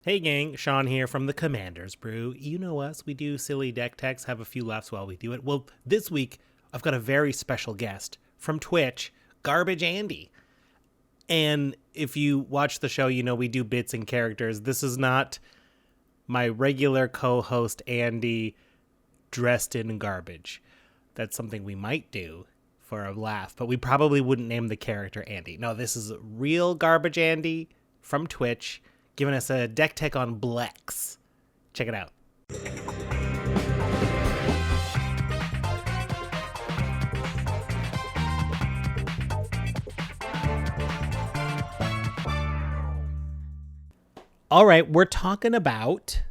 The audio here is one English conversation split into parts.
Hey gang, Sean here from the Commander's Brew. You know us, we do silly deck techs, have a few laughs while we do it. Well, this week, I've got a very special guest from Twitch, GarbageAndy. And if you watch the show, you know we do bits and characters. This is not my regular co-host, Andy, dressed in garbage. That's something we might do for a laugh, but we probably wouldn't name the character Andy. No, this is real GarbageAndy from Twitch, giving us a deck tech on Blex. Check it out. All right, we're talking about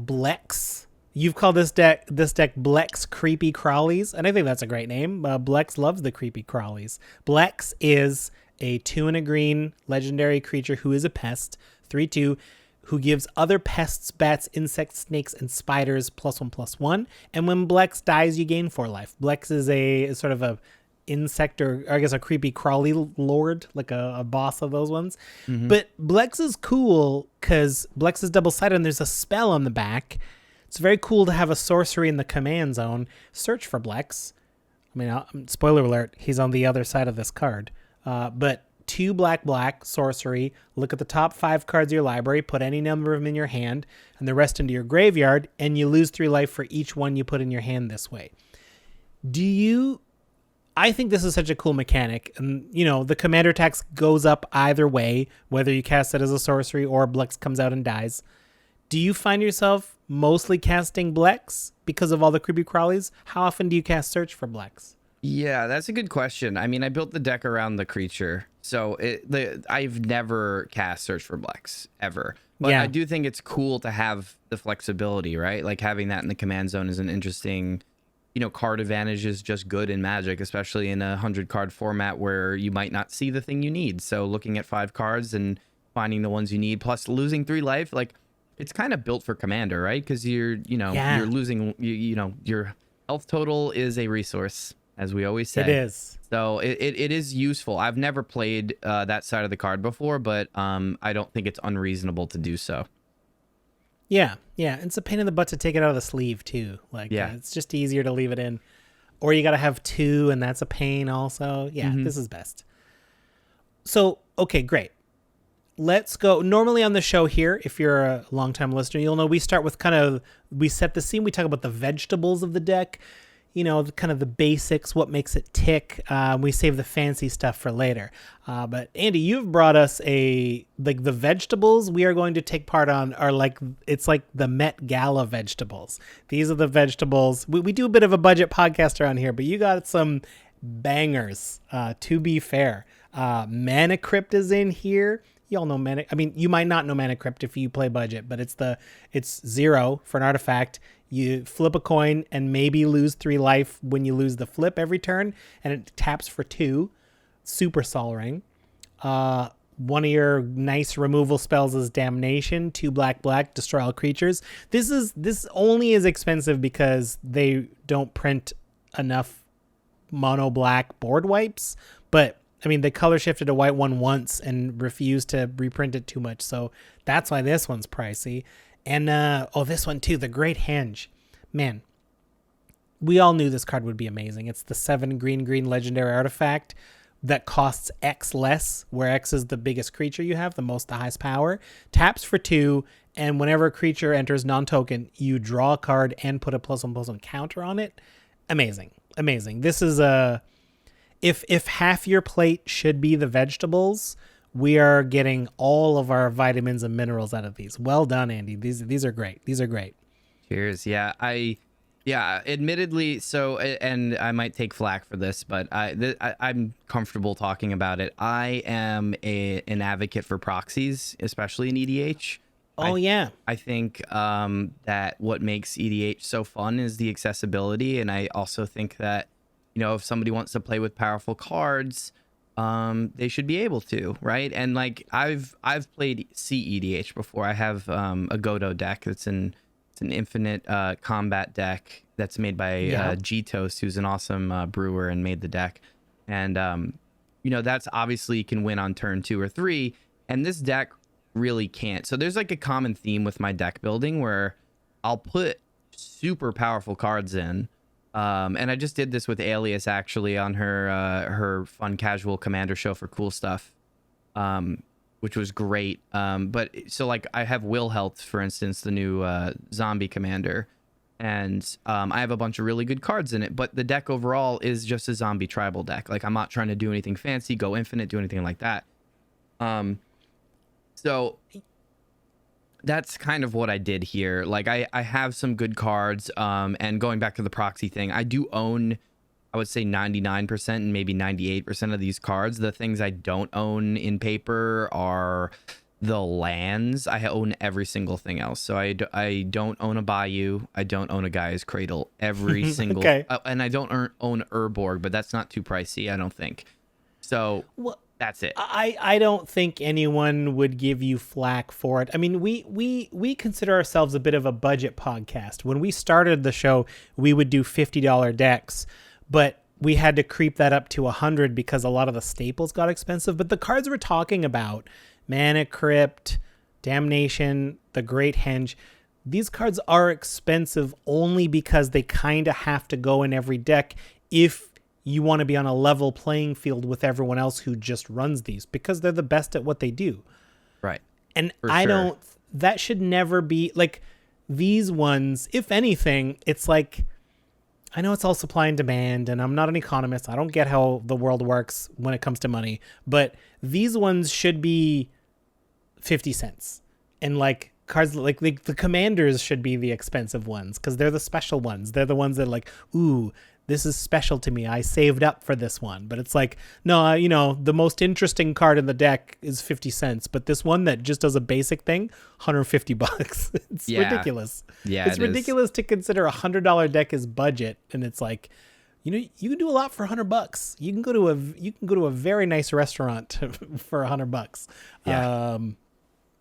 Blex. You've called this deck Blex creepy-crawlies, and I think that's a great name. Blex loves the creepy-crawlies. Blex is a 2 and a green legendary creature who is a pest, 3/2, who gives other pests, bats, insects, snakes, and spiders +1/+1. And when Blex dies, you gain 4 life. Blex is a sort of a insect, or I guess a creepy-crawly lord, like a boss of those ones. Mm-hmm. But Blex is cool because Blex is double-sided and there's a spell on the back. It's very cool to have a sorcery in the command zone. Search for Blex. I mean, spoiler alert, he's on the other side of this card. But 2 black sorcery. Look at the top 5 cards of your library, put any number of them in your hand, and the rest into your graveyard, and you lose 3 life for each one you put in your hand this way. I think this is such a cool mechanic, and the commander tax goes up either way, whether you cast it as a sorcery or Blex comes out and dies. Do you find yourself mostly casting Blex because of all the creepy crawlies? How often do you cast search for Blex? Yeah, that's a good question. I mean, I built the deck around the creature, so I've never cast search for Blex ever. But yeah. I do think it's cool to have the flexibility, right? Like having that in the command zone is an interesting, card advantage is just good in Magic, especially in a 100-card format where you might not see the thing you need. So looking at 5 cards and finding the ones you need, plus losing 3 life, like it's kind of built for Commander, right? Because you're losing, your health total is a resource, as we always say. It is. So it is useful. I've never played that side of the card before, but I don't think it's unreasonable to do so. Yeah. It's a pain in the butt to take it out of the sleeve, too. It's just easier to leave it in. Or you got to have 2, and that's a pain also. Yeah, This is best. So, okay, great. Let's go. Normally on the show here, if you're a longtime listener, you'll know we start with we set the scene. We talk about the vegetables of the deck, kind of the basics, what makes it tick. We save the fancy stuff for later. But Andy, you've brought us the vegetables we are going to take part on are it's like the Met Gala vegetables. These are the vegetables. We do a bit of a budget podcast around here, but you got some bangers, to be fair. Mana Crypt is in here. Y'all know Mana. I mean, you might not know Mana Crypt if you play budget, but it's 0 for an artifact. You flip a coin and maybe lose 3 life when you lose the flip every turn, and it taps for 2. Super Sol Ring. One of your nice removal spells is Damnation. 2 black, destroy all creatures. This only is expensive because they don't print enough mono black board wipes, but I mean, they color shifted a white one once and refused to reprint it too much. So that's why this one's pricey. And, this one too, the Great Henge. Man, we all knew this card would be amazing. It's the 7 green legendary artifact that costs X less, where X is the biggest creature you have, the highest power. Taps for 2, and whenever a creature enters non-token, you draw a card and put a +1/+1 counter on it. Amazing. This is If half your plate should be the vegetables, we are getting all of our vitamins and minerals out of these. Well done, Andy. These are great. Cheers. Yeah, admittedly, so, and I might take flack for this, but I'm comfortable talking about it. I am an advocate for proxies, especially in EDH. I think that what makes EDH so fun is the accessibility, and I also think that if somebody wants to play with powerful cards, they should be able to, right? And I've played CEDH before. I have a Godo deck it's an infinite combat deck that's made by G-Toast, who's an awesome brewer and made the deck. And that's obviously you can win on turn 2 or 3. And this deck really can't. So there's like a common theme with my deck building where I'll put super powerful cards in. And I just did this with Alias actually on her fun casual commander show for Cool Stuff, which was great. But so like I have Will Health, for instance, the new zombie commander, and I have a bunch of really good cards in it. But the deck overall is just a zombie tribal deck. Like I'm not trying to do anything fancy, go infinite, do anything like that. So that's kind of what I did here. Like I have some good cards, and going back to the proxy thing, I do own, I would say 99% and maybe 98% of these cards. The things I don't own in paper are the lands. I own every single thing else. So I don't own a Bayou. I don't own a Gaia's Cradle. Every single, okay. And I don't own Urborg, but that's not too pricey, I don't think. So that's it. I don't think anyone would give you flack for it. I mean, we consider ourselves a bit of a budget podcast. When we started the show, we would do $50 decks, but we had to creep that up to $100 because a lot of the staples got expensive. But the cards we're talking about, Mana Crypt, Damnation, the Great Henge, these cards are expensive only because they kind of have to go in every deck if you want to be on a level playing field with everyone else who just runs these, because they're the best at what they do. Right. And that should never be like these ones. If anything, it's like, I know it's all supply and demand, and I'm not an economist. I don't get how the world works when it comes to money, but these ones should be 50 cents. And like cards like the commanders should be the expensive ones because they're the special ones. They're the ones that like, ooh, this is special to me. I saved up for this one. But it's like, no, the most interesting card in the deck is 50 cents. But this one that just does a basic thing, $150. It's ridiculous. Yeah, it's ridiculous to consider $100 deck as budget. And it's like, you can do a lot for $100. You can go to a very nice restaurant for $100. Yeah.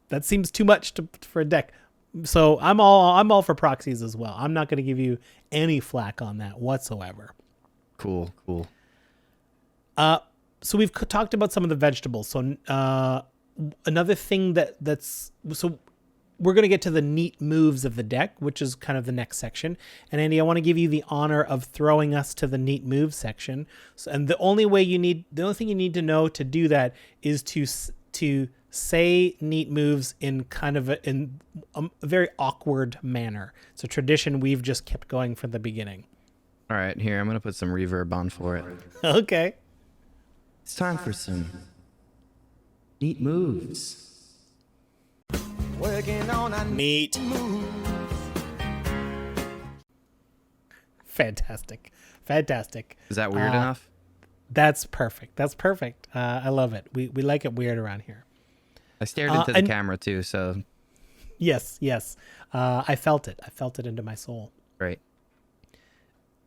That seems too much for a deck. So I'm all for proxies as well. I'm not going to give you any flack on that whatsoever. Cool. So we've talked about some of the vegetables. So another thing that's so we're going to get to the neat moves of the deck, which is kind of the next section. And Andy, I want to give you the honor of throwing us to the neat move section. So, and the only thing you need to know to do that is to say neat moves in kind of a very awkward manner. It's a tradition we've just kept going from the beginning. All right, here, I'm going to put some reverb on for it. Okay. It's time for some neat moves. Working on a neat move. Fantastic. Is that weird enough? That's perfect. I love it. We like it weird around here. I stared into the camera too, so. Yes. I felt it. I felt it into my soul. Right.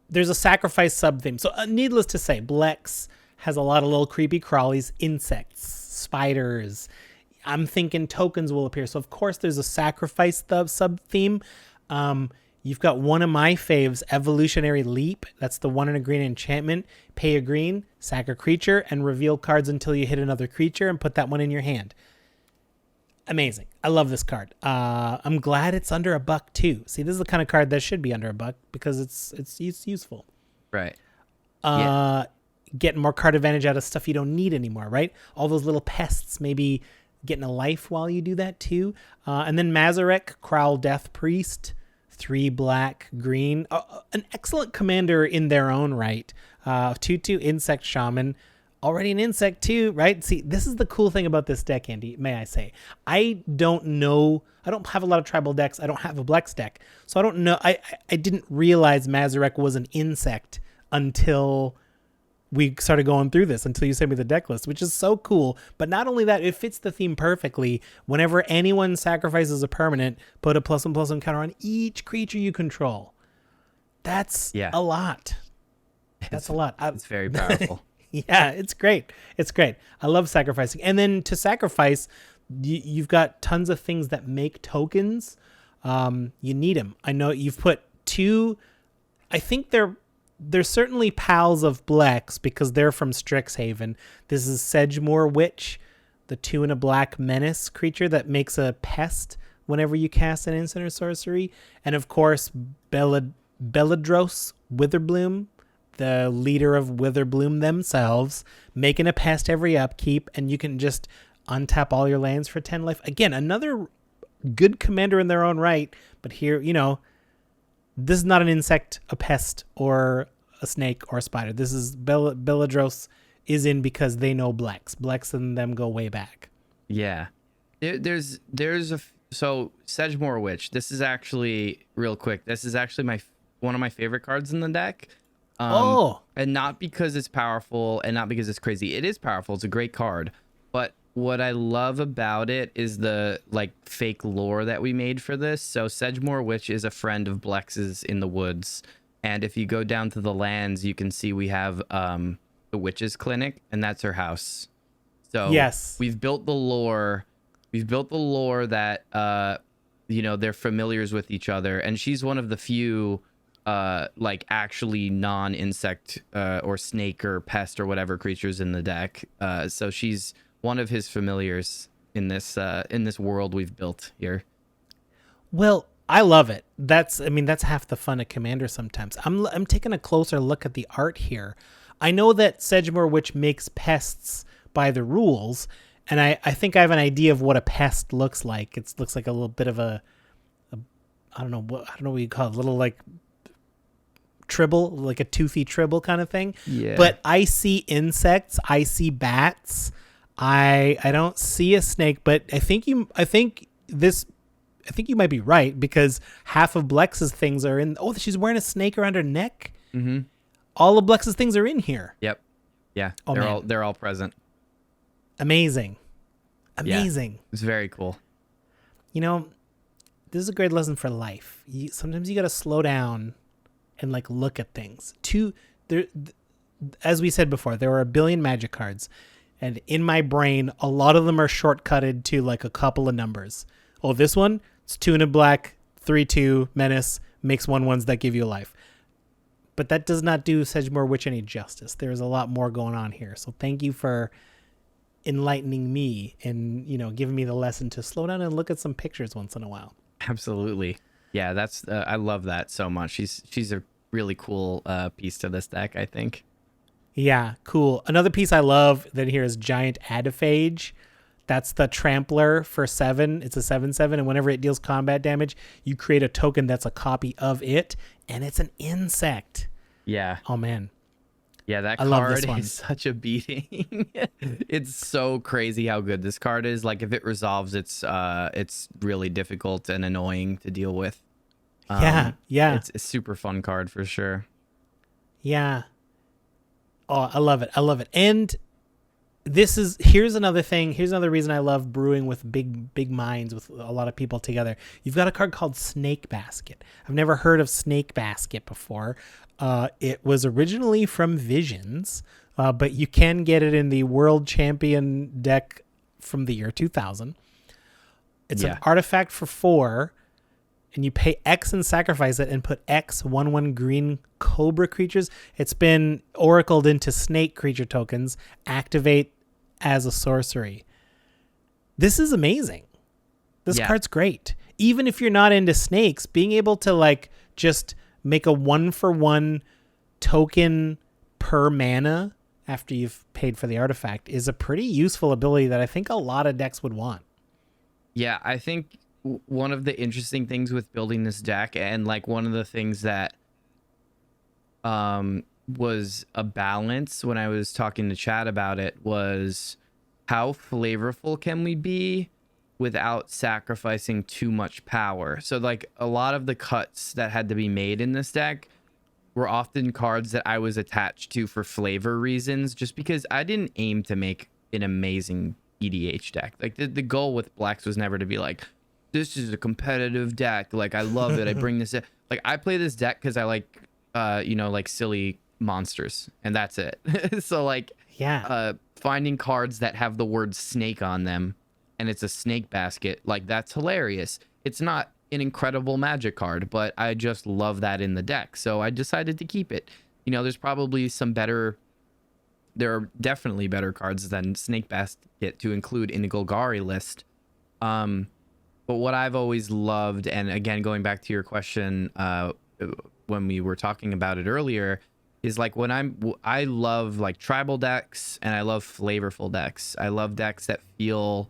There's a sacrifice sub-theme. So needless to say, Blex has a lot of little creepy-crawlies, insects, spiders. I'm thinking tokens will appear. So, of course, there's a sacrifice sub-theme. You've got one of my faves, Evolutionary Leap. That's the 1 and a green enchantment. Pay a green, sack a creature, and reveal cards until you hit another creature and put that one in your hand. Amazing. I love this card. I'm glad it's under $1 too. See, this is the kind of card that should be under $1 because it's useful. Right. Getting more card advantage out of stuff you don't need anymore, right? All those little pests, maybe getting a life while you do that too. And then Mazarek, Crowl Death Priest, 3 black, green. An excellent commander in their own right. 2/2 Insect Shaman. Already an insect too, right? See, this is the cool thing about this deck, Andy, may I say. I don't have a lot of tribal decks. I don't have a Blex deck. So I don't know. I didn't realize Mazarek was an insect until we started going through this, until you sent me the deck list, which is so cool. But not only that, it fits the theme perfectly. Whenever anyone sacrifices a permanent, put a +1/+1 counter on each creature you control. That's a lot. That's a lot. It's very powerful. Yeah, it's great. I love sacrificing. And then to sacrifice, you've got tons of things that make tokens. You need them. I know you've put 2. I think they're certainly pals of Blex because they're from Strixhaven. This is Sedgemoor Witch. the 2 and a black menace creature that makes a pest whenever you cast an instant or sorcery. And of course, Beladros Witherbloom, the leader of Witherbloom themselves, making a pest every upkeep, and you can just untap all your lands for 10 life. Again, another good commander in their own right, but here, this is not an insect, a pest, or a snake, or a spider. This is Beladros is in because they know Blex. Blex and them go way back. Yeah. So Sedgemoor Witch, this is actually, real quick, this is actually one of my favorite cards in the deck. And not because it's powerful and not because it's crazy. It is powerful. It's a great card. But what I love about it is the fake lore that we made for this. So Sedgemoor Witch is a friend of Blex's in the woods. And if you go down to the lands, you can see we have the Witch's Clinic, and that's her house. So yes, we've built the lore. We've built the lore that, they're familiars with each other. And she's one of the few actually non-insect or snake or pest or whatever creatures in the deck. So she's one of his familiars in this world we've built here. Well, I love it. That's half the fun of Commander sometimes. I'm taking a closer look at the art here. I know that Sedgemoor Witch makes pests by the rules, and I think I have an idea of what a pest looks like. It looks like a little bit of a I don't know what you call it, a little tribble, like a toothy tribble kind of thing. Yeah. But I see insects, I see bats. I don't see a snake, but I think you might be right, because half of Blex's things are in. Oh, she's wearing a snake around her neck. Mm-hmm. All of Blex's things are in here. Yep. Yeah. Oh, they're all present. Amazing. Yeah. It's very cool. This is a great lesson for life. Sometimes you got to slow down and look at things. As we said before, there are a billion Magic cards, and in my brain, a lot of them are shortcutted to a couple of numbers. Oh, this one, it's 2 and a black, 3/2 menace, makes 1/1s that give you a life. But that does not do Sedgemoor Witch any justice. There's a lot more going on here. So thank you for enlightening me and giving me the lesson to slow down and look at some pictures once in a while. Absolutely. Yeah, that's I love that so much. She's a really cool piece to this deck, I think. Yeah, cool. Another piece I love then here is Giant Adaphage. That's the Trampler for 7. It's a 7/7, and whenever it deals combat damage, you create a token that's a copy of it, and it's an insect. Yeah. Oh man. Yeah, that I love card this one. is such a beating. It's so crazy how good this card is. If it resolves, it's really difficult and annoying to deal with. Yeah. It's a super fun card for sure. Yeah. Oh, I love it. And here's another thing. Here's another reason I love brewing with big minds with a lot of people together. You've got a card called Snake Basket. I've never heard of Snake Basket before. It was originally from Visions, but you can get it in the World Champion deck from the year 2000. It's an artifact for 4, and you pay X and sacrifice it and put X 1/1 green Cobra creatures. It's been oracled into snake creature tokens. Activate as a sorcery. This is amazing. This card's great. Even if you're not into snakes, being able to just make a 1-for-1 token per mana after you've paid for the artifact is a pretty useful ability that I think a lot of decks would want. Yeah, I think one of the interesting things with building this deck, and one of the things that was a balance when I was talking to Chad about it, was how flavorful can we be without sacrificing too much power. So a lot of the cuts that had to be made in this deck were often cards that I was attached to for flavor reasons, just because I didn't aim to make an amazing EDH deck. The goal with Blex was never to be this is a competitive deck. I love it. I bring this in. I play this deck because I like silly monsters, and that's it. So finding cards that have the word snake on them, and it's a snake basket, that's hilarious. It's not an incredible Magic card, but I just love that in the deck, so I decided to keep it. There's probably some better there are definitely better cards than Snake Basket to include in the Golgari list. But what I've always loved, and again, going back to your question when we were talking about it earlier, is like I love like tribal decks, and I love flavorful decks. I love decks that feel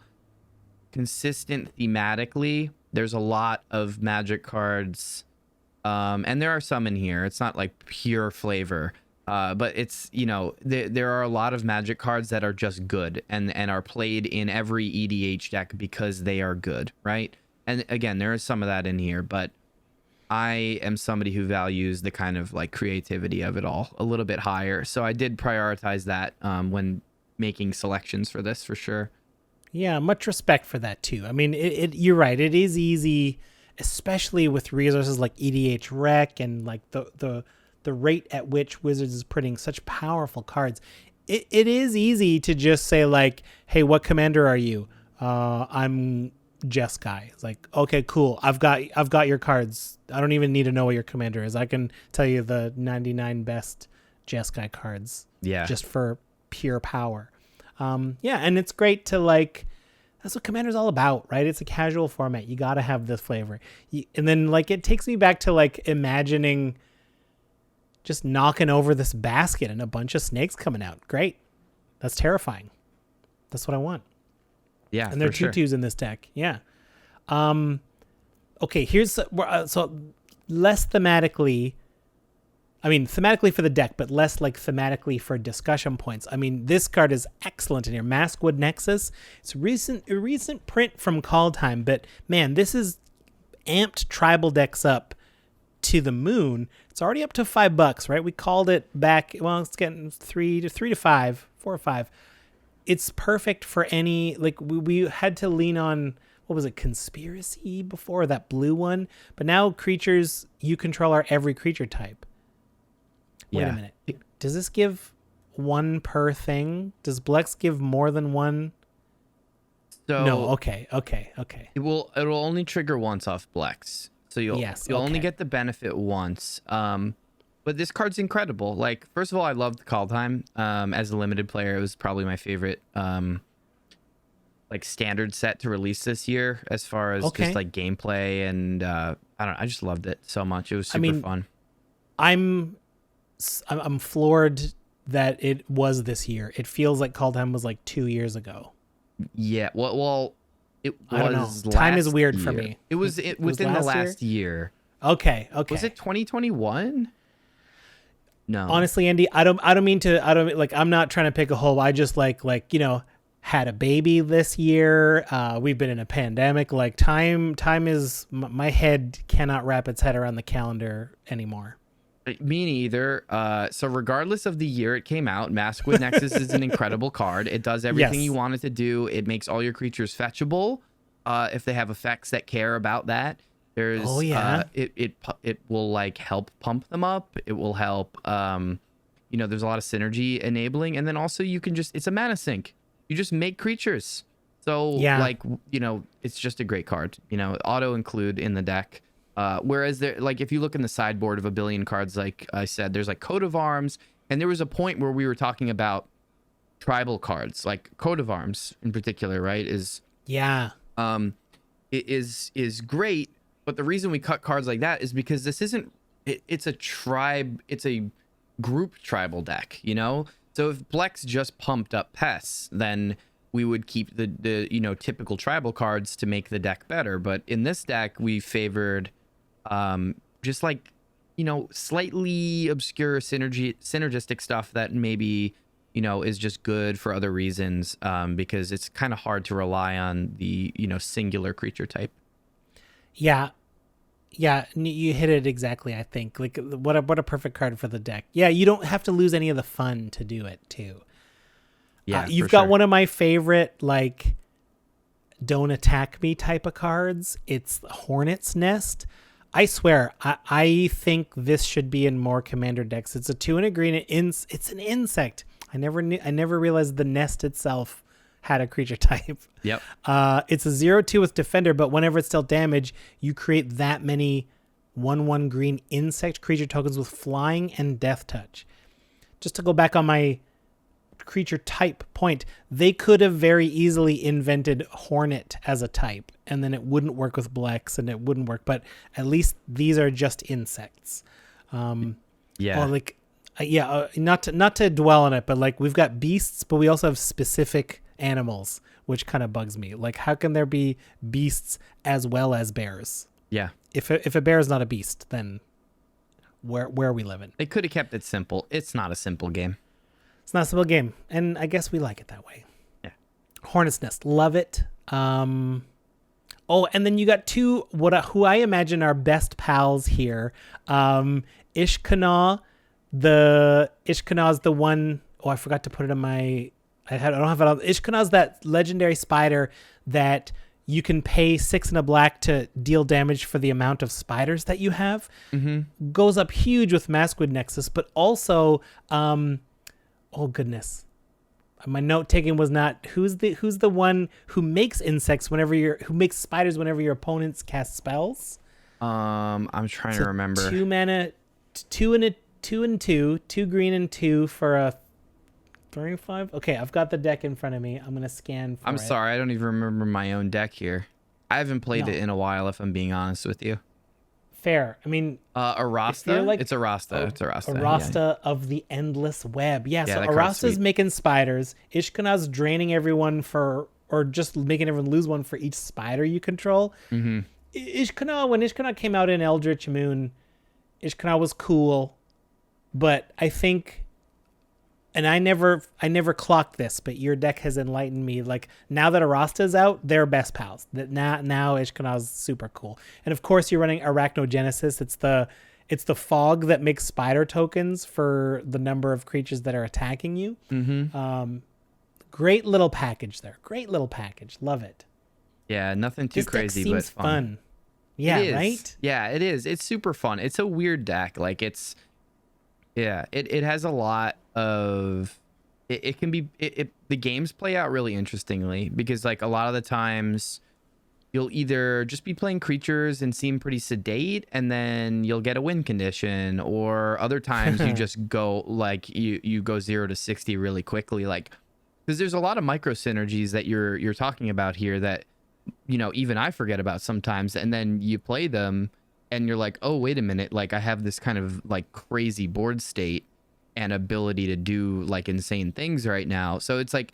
consistent thematically. There's a lot of Magic cards, and there are some in here. It's not like pure flavor, but it's, you know, there are a lot of Magic cards that are just good and are played in every EDH deck because they are good, right? And again, there is some of that in here, but I am somebody who values the kind of like creativity of it all a little bit higher. So I did prioritize that when making selections for this, for sure. Yeah, much respect for that too. I mean, you're right. It is easy, especially with resources like EDH Rec and like the rate at which Wizards is printing such powerful cards. It is easy to just say like, hey, what commander are you? I'm Jeskai. It's like, okay, cool. I've got your cards. I don't even need to know what your commander is. I can tell you the 99 best Jeskai cards. Yeah. Just for pure power. Yeah, and it's great to like, that's what Commander's all about, right? It's a casual format. You got to have this flavor. And then like, it takes me back to like imagining just knocking over this basket and a bunch of snakes coming out. Great. That's terrifying. That's what I want. Yeah. And there are tutus in this deck. Yeah. Okay, here's, so less thematically, I mean, thematically for the deck, but less like thematically for discussion points. I mean, this card is excellent in here. Maskwood Nexus. It's a recent print from Kaldheim, but man, this is amped tribal decks up to the moon. It's already up to $5, right? We called it back. Well, it's getting 4 or 5. It's perfect for any, like we had to lean on, what was it, Conspiracy before, that blue one, but now creatures you control are every creature type. Wait a minute. Does this give one per thing? Does Blex give more than one? So no. Okay. It'll only trigger once off Blex. So you'll only get the benefit once. But this card's incredible. Like, first of all, I loved Kaldheim. As a limited player, it was probably my favorite like standard set to release this year, as far as just like gameplay, and I just loved it so much. It was super fun. I'm floored that it was this year. It feels like Kaldheim was like 2 years ago. Yeah. Well, it was. I don't know. Time is weird for me. It was within the last year. Okay. Was it 2021? No. Honestly, Andy, I don't mean to. I'm not trying to pick a hole. I just like had a baby this year. We've been in a pandemic. Like time is, my head cannot wrap its head around the calendar anymore. Me neither. So regardless of the year it came out, Maskwood Nexus is an incredible card. It does everything you want it to do. It makes all your creatures fetchable if they have effects that care about that. There's it will like help pump them up. It will help there's a lot of synergy enabling, and then also you can it's a mana sink. You just make creatures. So it's just a great card. Auto include in the deck. Whereas there, like, if you look in the sideboard of a billion cards, like I said, there's like Coat of Arms, and there was a point where we were talking about tribal cards, like Coat of Arms in particular, right? It is great, but the reason we cut cards like that is because this isn't. It's a tribe. It's a group tribal deck, So if Blex just pumped up pests, then we would keep the typical tribal cards to make the deck better. But in this deck, we favored just like slightly obscure synergistic stuff that maybe is just good for other reasons, because it's kind of hard to rely on the singular creature type. Yeah, you hit it exactly. I think like what a perfect card for the deck. Yeah, you don't have to lose any of the fun to do it too. Yeah, you've got one of my favorite like don't attack me type of cards. It's Hornets Nest. I swear, I think this should be in more commander decks. It's a 2 and a green. It's an insect. I never realized the nest itself had a creature type. Yep. It's a 0/2 with defender, but whenever it's dealt damage, you create that many 1/1 green insect creature tokens with flying and death touch. Just to go back on my creature type point. They could have very easily invented Hornet as a type, and then it wouldn't work with Blex, and it wouldn't work. But at least these are just insects. Yeah. Or like, not to dwell on it, but like we've got beasts, but we also have specific animals, which kind of bugs me. Like, how can there be beasts as well as bears? Yeah. If a bear is not a beast, then where are we living? They could have kept it simple. It's not a simple game. It's not a simple game, and I guess we like it that way. Yeah. Hornets Nest, love it. And then you got two who I imagine are best pals here. Ishkana. Ishkana's the one. Oh, I forgot to put it in my. I don't have it on. Ishkana's that legendary spider that you can pay 6 and a black to deal damage for the amount of spiders that you have. Mm-hmm. Goes up huge with Masquid Nexus, but also, oh goodness, my note taking was not who's the one who makes insects who makes spiders whenever your opponents cast spells. I'm trying to remember. 2 mana, 2 and 2 green and 2 for a 35. Okay, I've got the deck in front of me. I'm gonna scan for I'm sorry, I don't even remember my own deck here. I haven't played it in a while, if I'm being honest with you. Fair. I mean, Arasta. It's Arasta. It's Arasta. Arasta of the Endless Web. Yeah. So Arasta's making spiders. Ishkana's draining everyone or just making everyone lose one for each spider you control. Mm-hmm. When Ishkana came out in Eldritch Moon, Ishkana was cool, but I think. And I never clocked this, but your deck has enlightened me. Like, now that Arasta's out, they're best pals. That now Ishkana's super cool. And of course you're running Arachnogenesis. It's the fog that makes spider tokens for the number of creatures that are attacking you. Mm-hmm. Great little package there. Great little package. Love it. Yeah, nothing too crazy, deck but fun. Yeah, right? Yeah, it is. It's super fun. It's a weird deck. Like, it has a lot of it can be the games play out really interestingly, because like a lot of the times you'll either just be playing creatures and seem pretty sedate, and then you'll get a win condition, or other times you just go like you go 0 to 60 really quickly, like, because there's a lot of micro synergies that you're talking about here that, you know, even I forget about sometimes, and then you play them and you're like, oh, wait a minute, like I have this kind of like crazy board state and ability to do like insane things right now. So it's like,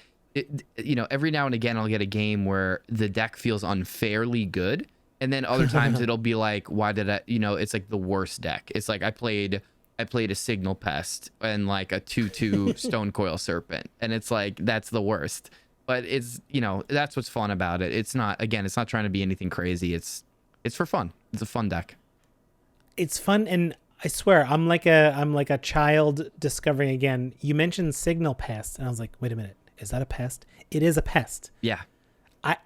you know, every now and again I'll get a game where the deck feels unfairly good, and then other times it'll be like, why did I, you know, it's like the worst deck. It's like I played a Signal Pest and like a 2/2 Stonecoil Serpent, and it's like, that's the worst. But it's, you know, that's what's fun about it. It's not trying to be anything crazy. It's for fun. It's a fun deck. It's fun, and I swear I'm like a child discovering again. You mentioned Signal Pest, and I was like, wait a minute, is that a pest? It is a pest. Yeah. I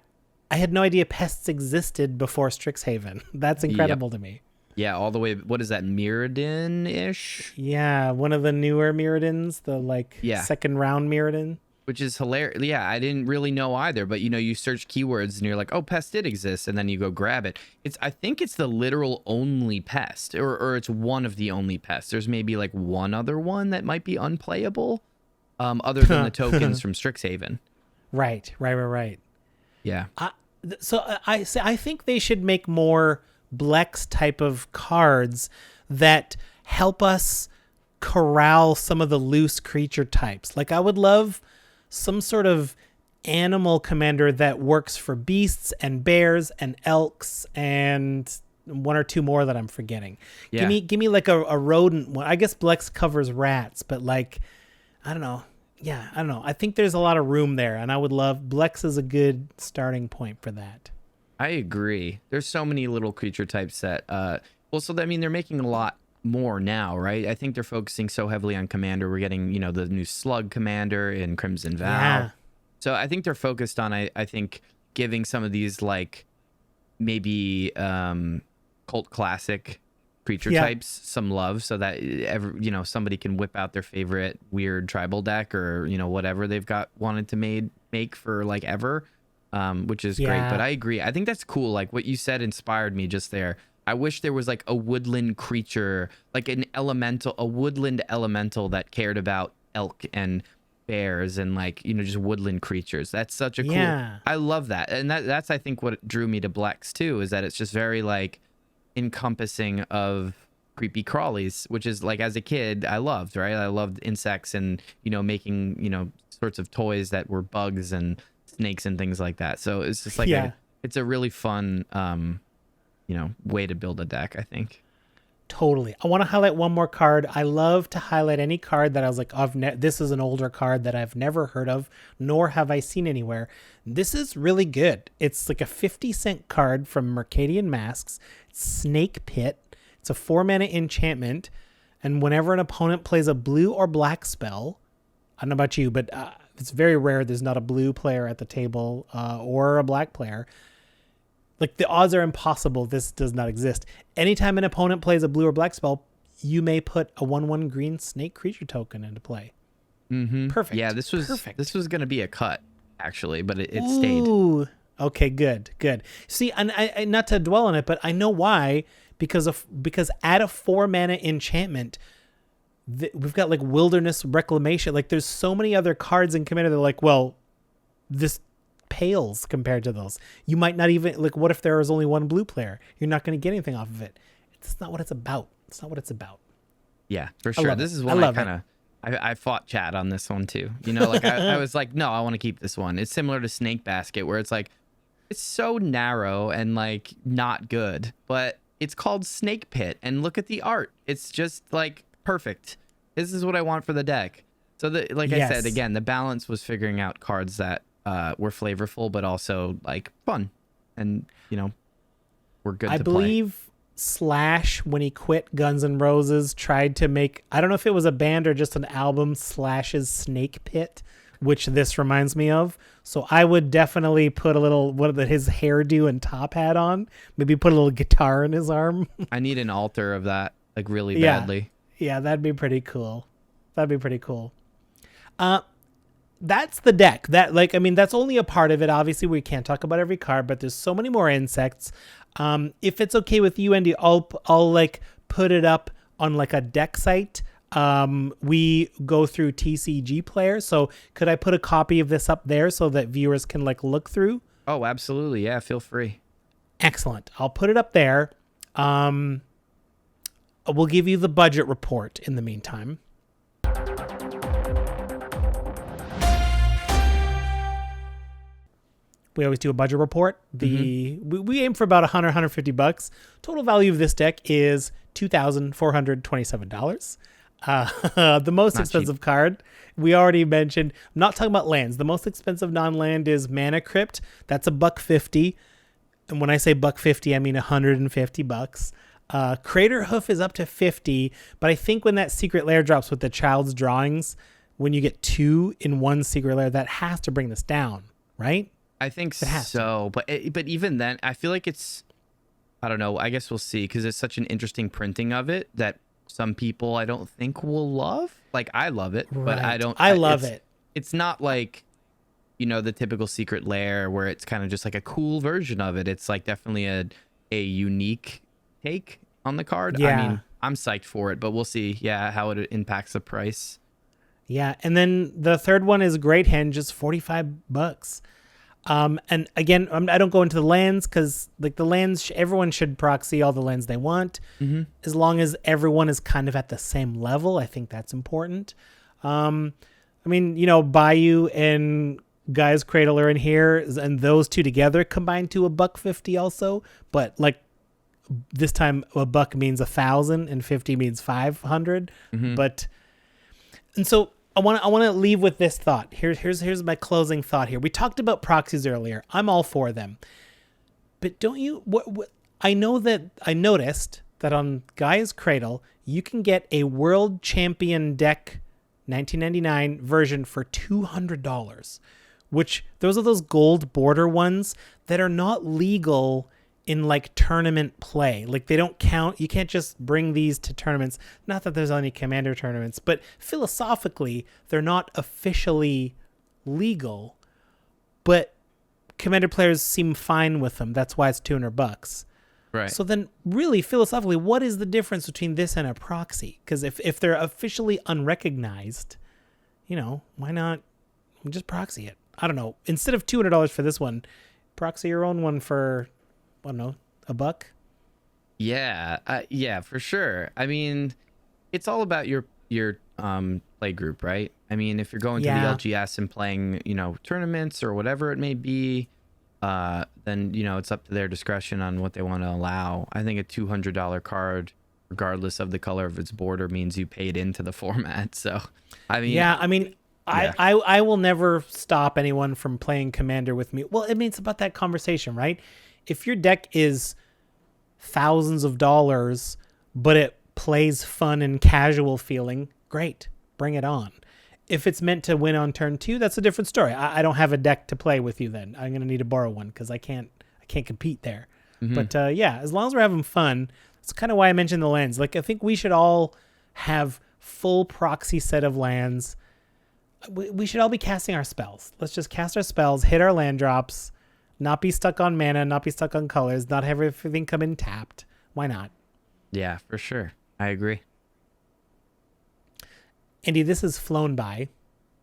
had no idea pests existed before Strixhaven. That's incredible to me. Yeah, all the way. What is that, Mirrodin-ish? Yeah, one of the newer Mirrodins, the second round Mirrodin. Which is hilarious. Yeah, I didn't really know either, but you know, you search keywords and you're like, oh, pest did exist, and then you go grab it. I think it's the literal only pest, or it's one of the only pests. There's maybe like one other one that might be unplayable, other than the tokens from Strixhaven. Right. Yeah. I think they should make more Blex type of cards that help us corral some of the loose creature types. Like, I would love some sort of animal commander that works for beasts and bears and elks and one or two more that I'm forgetting. Yeah. Give me like a rodent one. I guess Blex covers rats, but like, I don't know. Yeah, I don't know. I think there's a lot of room there, and I would love Blex is a good starting point for that. I agree. There's so many little creature types that they're making a lot more now, right? I think they're focusing so heavily on commander. We're getting, you know, the new slug commander in Crimson Vow. Yeah. So I think they're focused on, I think, giving some of these like maybe cult classic creature types some love, so that somebody can whip out their favorite weird tribal deck, or, you know, whatever they've got wanted to make for like ever, which is great. But I agree. I think that's cool. Like what you said inspired me just there. I wish there was like a woodland creature, like a woodland elemental that cared about elk and bears and like, you know, just woodland creatures. That's such a cool. Yeah. I love that. And that's I think what drew me to Blex too, is that it's just very like encompassing of creepy-crawlies, which is like, as a kid, I loved, right? I loved insects and, you know, making, you know, sorts of toys that were bugs and snakes and things like that. So it's just like it's a really fun you know, way to build a deck, I think. Totally. I want to highlight one more card. I love to highlight any card that I was like, this is an older card that I've never heard of, nor have I seen anywhere. This is really good. It's like a 50-cent card from Mercadian Masks. It's Snake Pit. It's a 4-mana enchantment, and whenever an opponent plays a blue or black spell, I don't know about you, but it's very rare there's not a blue player at the table or a black player. Like, the odds are impossible this does not exist. Anytime an opponent plays a blue or black spell, you may put a 1/1 green snake creature token into play. Mm-hmm. Perfect. Yeah, this was going to be a cut, actually, but it Ooh, stayed. Okay, good. See, and I not to dwell on it, but I know why. Because at a 4-mana enchantment, we've got like Wilderness Reclamation. Like, there's so many other cards in Commander that are like, well, this pales compared to those. You might not even, like, what if there is only one blue player? You're not going to get anything off of it. It's not what it's about. Yeah, for sure. This is one I fought Chad on this one too. You know, like I was like, no, I want to keep this one. It's similar to Snake Basket, where it's like, it's so narrow and like not good, but it's called Snake Pit, and look at the art. It's just like perfect. This is what I want for the deck. So I said, again, the balance was figuring out cards that were flavorful, but also like fun, and you know, were good. I believe Slash, when he quit Guns N' Roses, tried to make, I don't know if it was a band or just an album, Slash's Snake Pit, which this reminds me of. So I would definitely put a little his hairdo and top hat on. Maybe put a little guitar in his arm. I need an altar of that, like, really badly. Yeah, that'd be pretty cool. That's the deck. That's only a part of it. Obviously, we can't talk about every card, but there's so many more insects. If it's okay with you, Andy, I'll like put it up on like a deck site. We go through TCGplayer, so could I put a copy of this up there so that viewers can like look through? Oh, absolutely. Yeah, feel free. Excellent. I'll put it up there. We'll give you the budget report in the meantime. We always do a budget report. We aim for about $100-$150. Total value of this deck is $2,427. The most expensive card we already mentioned. I'm not talking about lands. The most expensive non-land is Mana Crypt. That's $150. And when I say $150, I mean $150. Crater Hoof is up to $50, but I think when that secret lair drops with the Child's Drawings, when you get 2 in one secret lair, that has to bring this down, right? I think so, but even then, I feel like it's, I don't know. I guess we'll see, because it's such an interesting printing of it that some people I don't think will love. Like, I love it, but I don't. I love it. It's not like, you know, the typical secret lair where it's kind of just like a cool version of it. It's like definitely a unique take on the card. Yeah. I mean, I'm psyched for it, but we'll see. Yeah, how it impacts the price. Yeah, and then the third one is Great Henge, just $45. And again, I don't go into the lands because like the lands, everyone should proxy all the lands they want, as long as everyone is kind of at the same level. I think that's important. I mean, you know, Bayou and Guy's Cradle are in here, and those two together combine to $150 also. But like this time, $1 means 1,000 and 50 means 500. But and so. I want to leave with this thought. Here's my closing thought here. We talked about proxies earlier. I'm all for them. But don't you I noticed that on Guy's Cradle, you can get a World Champion deck 1999 version for $200, which those are those gold border ones that are not legal in like tournament play. Like, they don't count. You can't just bring these to tournaments. Not that there's any Commander tournaments, but philosophically, they're not officially legal, but Commander players seem fine with them. That's why it's $200. Right. So then really philosophically, what is the difference between this and a proxy? Because if they're officially unrecognized, why not just proxy it? I don't know. Instead of $200 for this one, proxy your own one for, I don't know, $1. Yeah, for sure. I mean, it's all about your play group, right? I mean, if you're going to the LGS and playing, tournaments or whatever it may be, then, it's up to their discretion on what they want to allow. I think a $200 card, regardless of the color of its border, means you paid into the format. So, I mean, I will never stop anyone from playing Commander with me. Well, it's about that conversation, right? If your deck is thousands of dollars, but it plays fun and casual feeling, great, bring it on. If it's meant to win on turn 2, that's a different story. I don't have a deck to play with you then. I'm going to need to borrow one because I can't compete there. But as long as we're having fun, that's kind of why I mentioned the lands. Like, I think we should all have full proxy set of lands. We should all be casting our spells. Let's just cast our spells, hit our land drops, not be stuck on mana, not be stuck on colors, not have everything come in tapped. Why not? Yeah, for sure. I agree. Andy, this has flown by.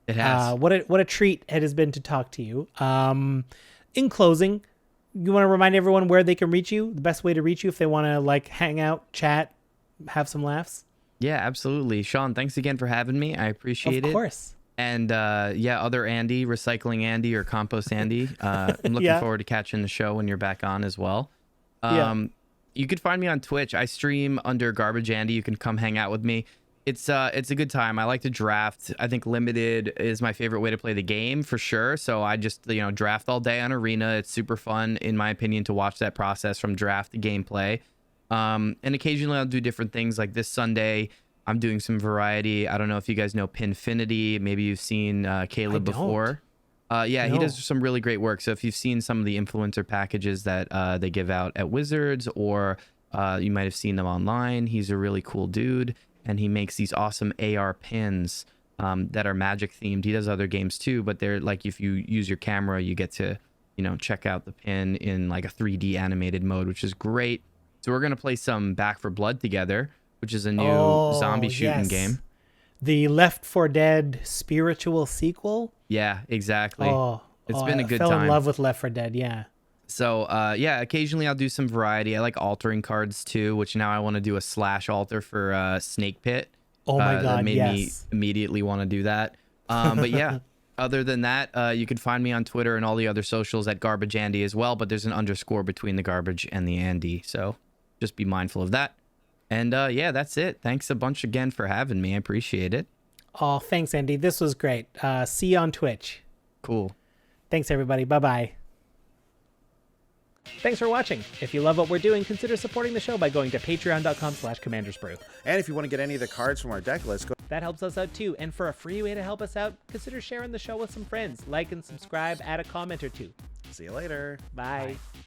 It has. What a treat it has been to talk to you. In closing, you want to remind everyone where they can reach you, the best way to reach you if they want to hang out, chat, have some laughs? Yeah, absolutely. Sean, thanks again for having me. I appreciate it. Of course. And other Andy, Recycling Andy or Compost Andy. I'm looking forward to catching the show when you're back on as well. You could find me on Twitch. I stream under GarbageAndy. You can come hang out with me. It's a good time. I like to draft. I think limited is my favorite way to play the game for sure. So I just draft all day on Arena. It's super fun in my opinion to watch that process from draft to gameplay. And occasionally I'll do different things. Like this Sunday, I'm doing some variety. I don't know if you guys know Pinfinity. Maybe you've seen Caleb before. No. He does some really great work. So if you've seen some of the influencer packages that they give out at Wizards, or you might have seen them online, he's a really cool dude. And he makes these awesome AR pins that are Magic themed. He does other games too, but they're like, if you use your camera, you get to, check out the pin in like a 3D animated mode, which is great. So we're going to play some Back for Blood together, which is a new zombie shooting game. The Left 4 Dead spiritual sequel. Yeah, exactly. It's been a good time. I fell in love with Left 4 Dead. Yeah. So, occasionally I'll do some variety. I like altering cards too, which now I want to do a slash alter for Snake Pit. Oh my God, that made me immediately want to do that. But yeah, other than that, you can find me on Twitter and all the other socials at GarbageAndy as well, but there's an underscore between the garbage and the Andy. So just be mindful of that. And that's it. Thanks a bunch again for having me. I appreciate it. Oh, thanks, Andy. This was great. See you on Twitch. Cool. Thanks, everybody. Bye-bye. Thanks for watching. If you love what we're doing, consider supporting the show by going to patreon.com/commandersbrew. And if you want to get any of the cards from our deck list, that helps us out too. And for a free way to help us out, consider sharing the show with some friends. Like and subscribe, add a comment or two. See you later. Bye.